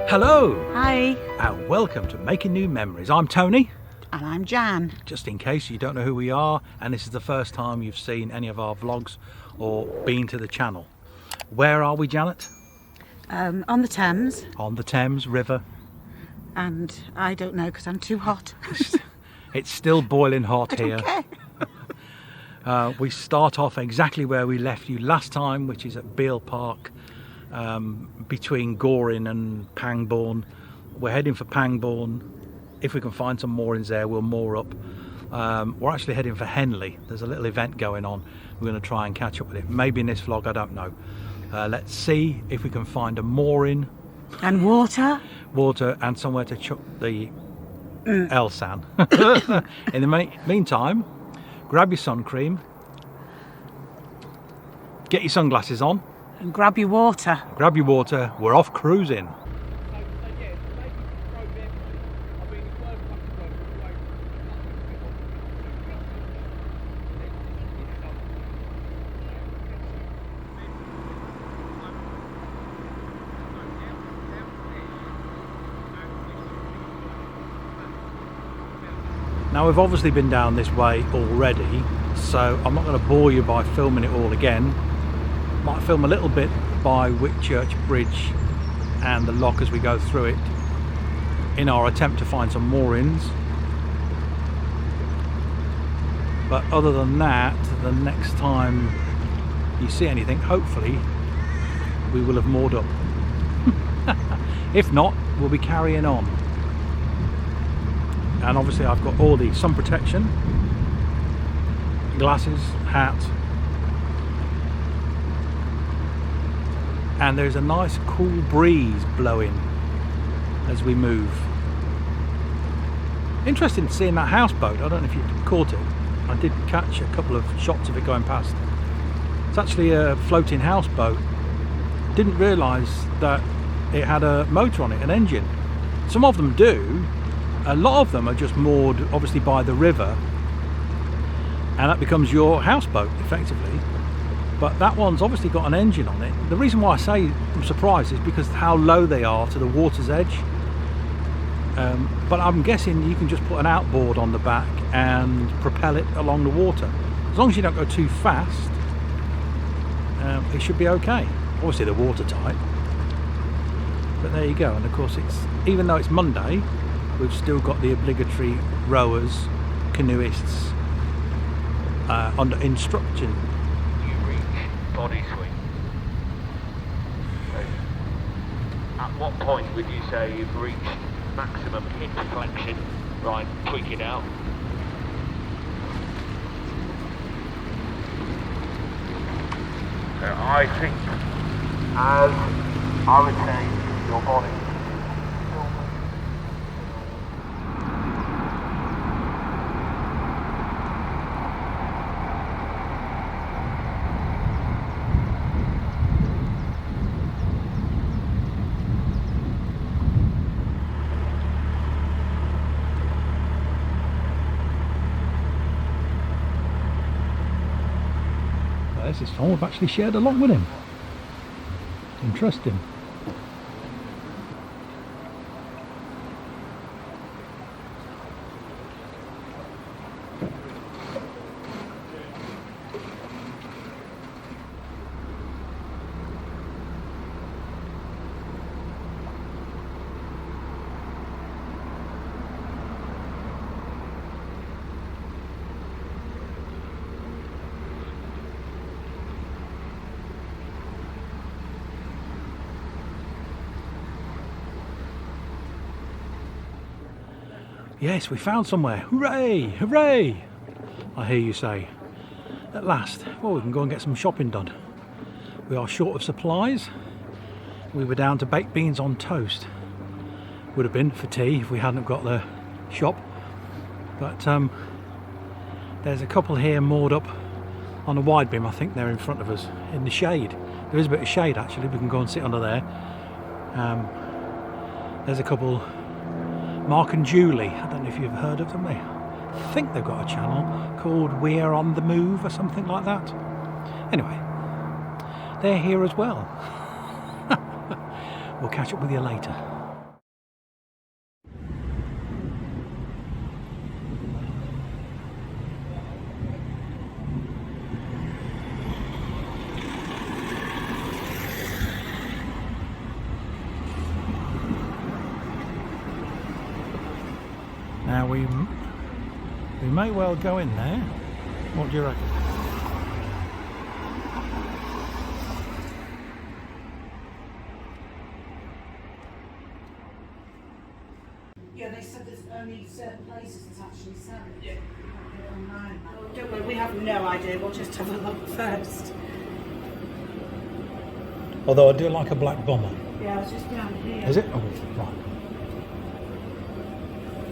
Hello! Hi. And welcome to Making New Memories. I'm Tony. And I'm Jan. Just in case you don't know who we are and this is the first time you've seen any of our vlogs or been to the channel. Where are we, Janet? On the Thames. On the Thames River. And I don't know because I'm too hot. It's still boiling hot here. Okay. We start off exactly where we left you last time, which is at Beale Park, between Goring and Pangbourne. We're heading for Pangbourne. If we can find some moorings there, we'll moor up. We're actually heading for Henley. There's a little event going on. We're going to try and catch up with it. Maybe in this vlog, I don't know. Let's see if we can find a mooring. And water. Water and somewhere to chuck the Elsan. In the meantime, grab your sun cream, get your sunglasses on, And grab your water. grab your water, we're off cruising. Now we've obviously been down this way already, so I'm not going to bore you by filming it all again. Might film a little bit by Whitchurch Bridge and the lock as we go through it in our attempt to find some moorings. But other than that, the next time you see anything, hopefully we will have moored up. If not, we'll be carrying on. And obviously I've got all the sun protection, glasses, hat, and there's a nice cool breeze blowing as we move. Interesting seeing that houseboat. I don't know if you caught it. I did catch a couple of shots of it going past. It's actually a floating houseboat. Didn't realise that it had a motor on it, an engine. Some of them do. A lot of them are just moored obviously by the river, and that becomes your houseboat effectively. But that one's obviously got an engine on it. The reason why I say I'm surprised is because how low they are to the water's edge. But I'm guessing you can just put an outboard on the back and propel it along the water. As long as you don't go too fast, it should be okay. Obviously they're watertight. But there you go. And of course, it's even though it's Monday, we've still got the obligatory rowers, canoeists under instruction. You reach body swing. So, at what point would you say you've reached maximum hip flexion? Right, tweak it out. So I think, as I would say, your body. This is fun. We've actually shared a lot with him. Interesting. Yes, we found somewhere. Hooray! Hooray! I hear you say. At last. Well, we can go and get some shopping done. We are short of supplies. We were down to baked beans on toast. Would have been for tea if we hadn't got the shop. But there's a couple here moored up on a wide beam. I think they're in front of us in the shade. There is a bit of shade actually. We can go and sit under there. There's a couple, Mark and Julie. I don't know if you've heard of them. I think they've got a channel called We're on the Move or something like that. Anyway, they're here as well. We'll catch up with you later. Now we may well go in there. What do you reckon? Yeah, they said there's only certain places that actually sell it. Yeah. Online. Oh, don't worry, we have no idea. We'll just have a look first. Although I do like a black bomber. Yeah, it's just down here. Is it? Oh, right.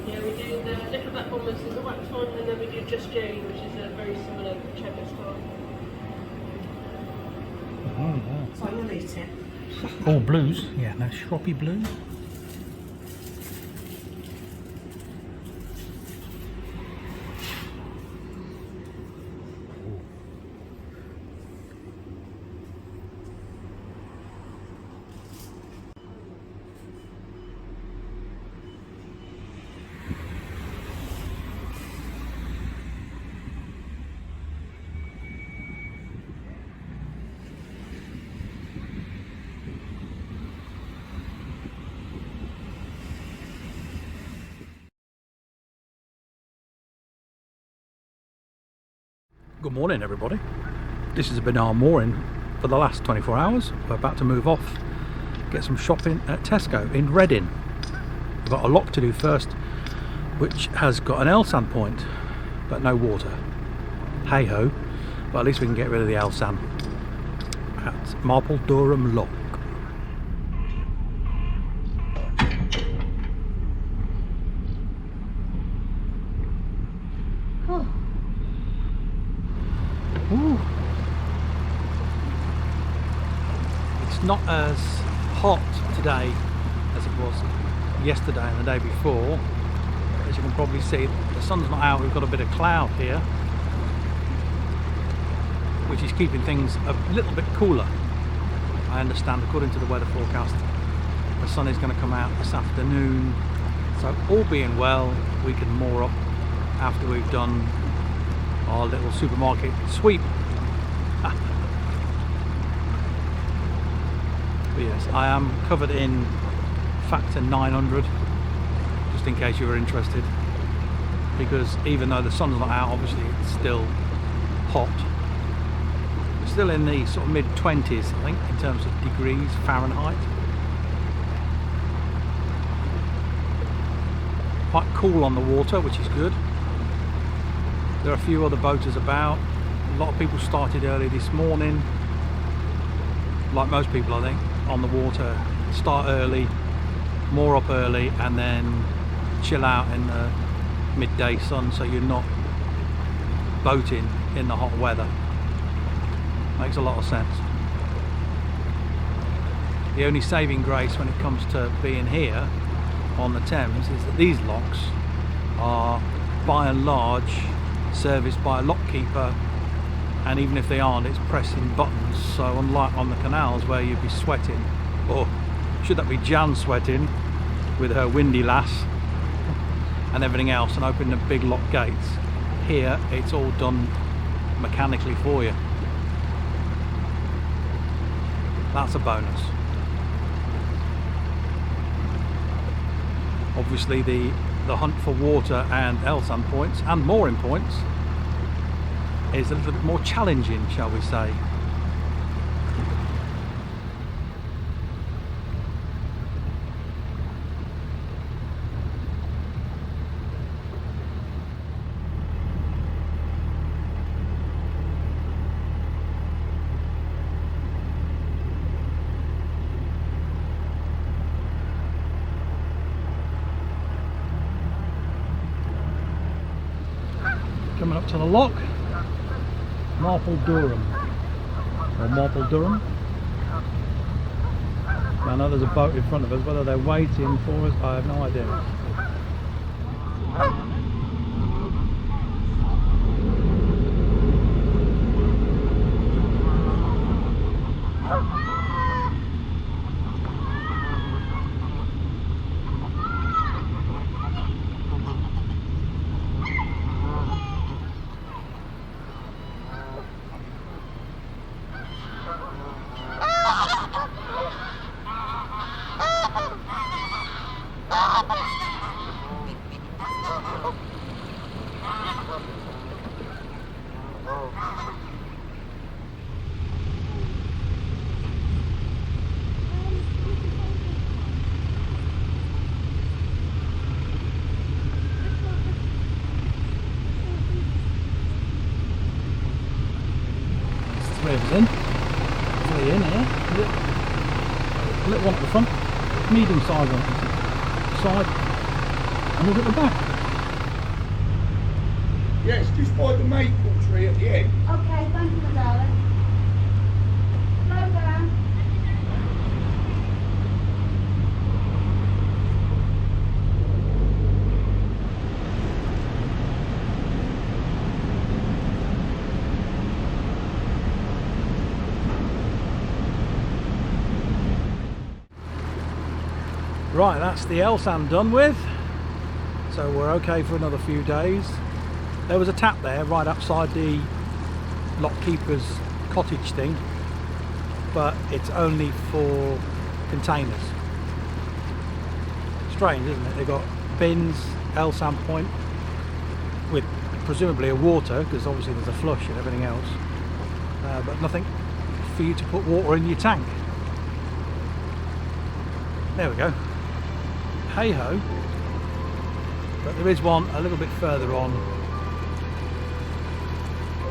Yeah, we do the little black bombers is a wax one, and then we do Just Jane, which is a very similar checker style. Oh, yeah. So you'll eat it. All blues. Yeah, no shroppy blue. Good morning, everybody. This has been our mooring for the last 24 hours. We're about to move off, get some shopping at Tesco in Reading. We've got a lock to do first, which has got an L-sand point, but no water. Hey ho, but at least we can get rid of the L-sand at Marple Durham Lock. Ooh. It's not as hot today as it was yesterday and the day before. As you can probably see, the sun's not out. We've got a bit of cloud here, which is keeping things a little bit cooler. I understand, according to the weather forecast, the sun is going to come out this afternoon. So all being well, we can moor up after we've done our little supermarket sweep. But yes, I am covered in factor 900, just in case you were interested, because even though the sun's not out, obviously it's still hot. We're still in the sort of mid-20s, I think, in terms of degrees Fahrenheit. Quite cool on the water, which is good. There are a few other boaters about. A lot of people started early this morning, like most people I think, on the water. Start early, moor up early, and then chill out in the midday sun, so you're not boating in the hot weather. Makes a lot of sense. The only saving grace when it comes to being here on the Thames is that these locks are by and large serviced by a lock keeper, and even if they aren't, it's pressing buttons. So unlike on the canals where you'd be sweating, or should that be Jan sweating with her windy lass and everything else, and opening the big lock gates, here it's all done mechanically for you. That's a bonus. Obviously the hunt for water and L-sand points and mooring points is a little bit more challenging, shall we say. Coming up to the lock, Marple Durham, or Marple Durham. I know there's a boat in front of us. Whether they're waiting for us, I have no idea. hardly in here. A little one at the front, medium sized one at the side, and look at the back. Yeah, it's just by the maple tree at the end. Okay, thank you, my darling. Slow down. Right, that's the Elsam done with, so we're okay for another few days. There was a tap there right outside the lockkeeper's cottage thing, but it's only for containers. Strange, isn't it? They've got bins, Elsam point, with presumably a water, because obviously there's a flush and everything else, but nothing for you to put water in your tank. There we go. Hey ho. But there is one a little bit further on.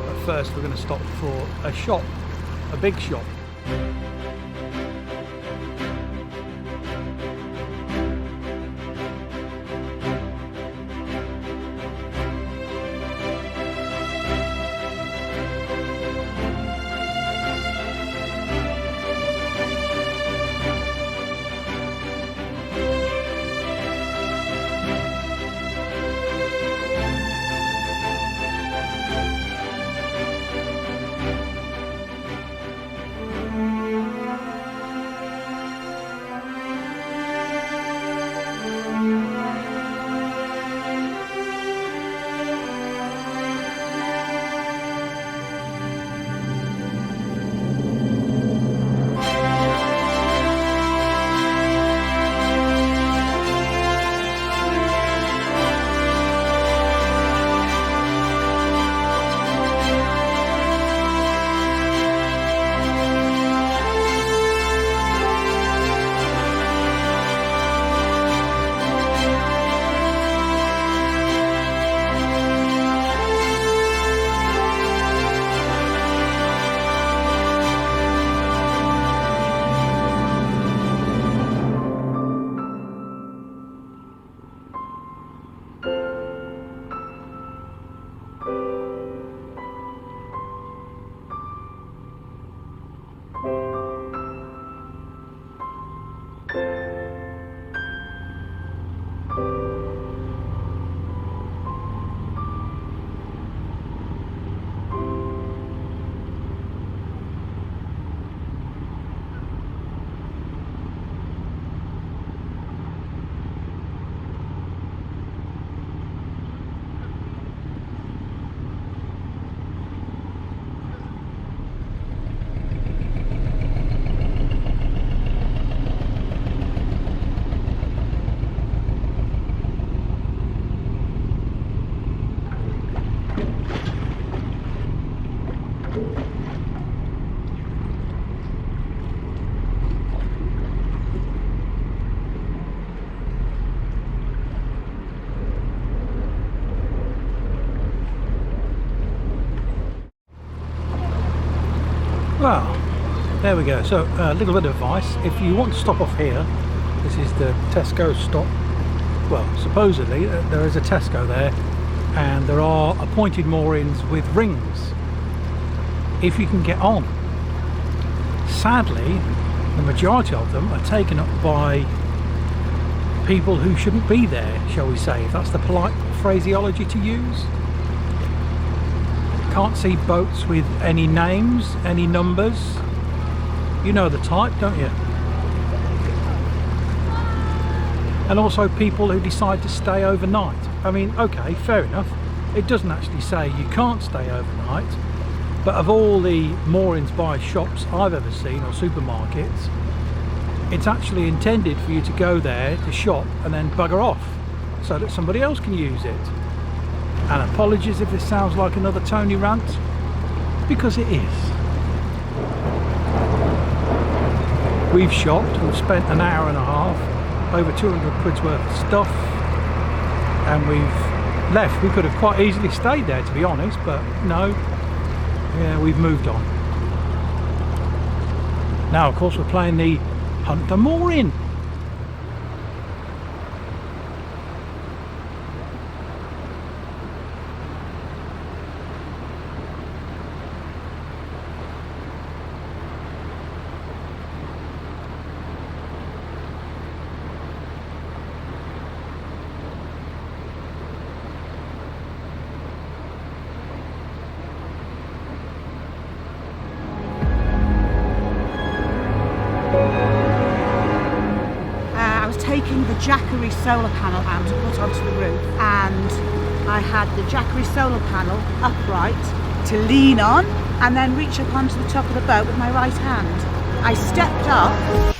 But first we're going to stop for a shop, a big shop. Well, there we go. So a little bit of advice: if you want to stop off here, this is the Tesco stop. Well, supposedly there is a Tesco there, and there are appointed moorings with rings if you can get on. Sadly, the majority of them are taken up by people who shouldn't be there, shall we say, if that's the polite phraseology to use. Can't see boats with any names, any numbers. You know the type, don't you? And also people who decide to stay overnight. I mean, okay, fair enough. It doesn't actually say you can't stay overnight, but of all the moorings by shops I've ever seen, or supermarkets, it's actually intended for you to go there to shop and then bugger off so that somebody else can use it. And apologies if this sounds like another Tony rant, because it is. We've shopped, we've spent an hour and a half, over 200 quid's worth of stuff, and we've left. We could have quite easily stayed there, to be honest, but no, yeah, we've moved on. Now, of course, we're playing the Hunt for Mooring. I was taking the Jackery solar panel out to put onto the roof, and I had the Jackery solar panel upright to lean on and then reach up onto the top of the boat with my right hand. I stepped up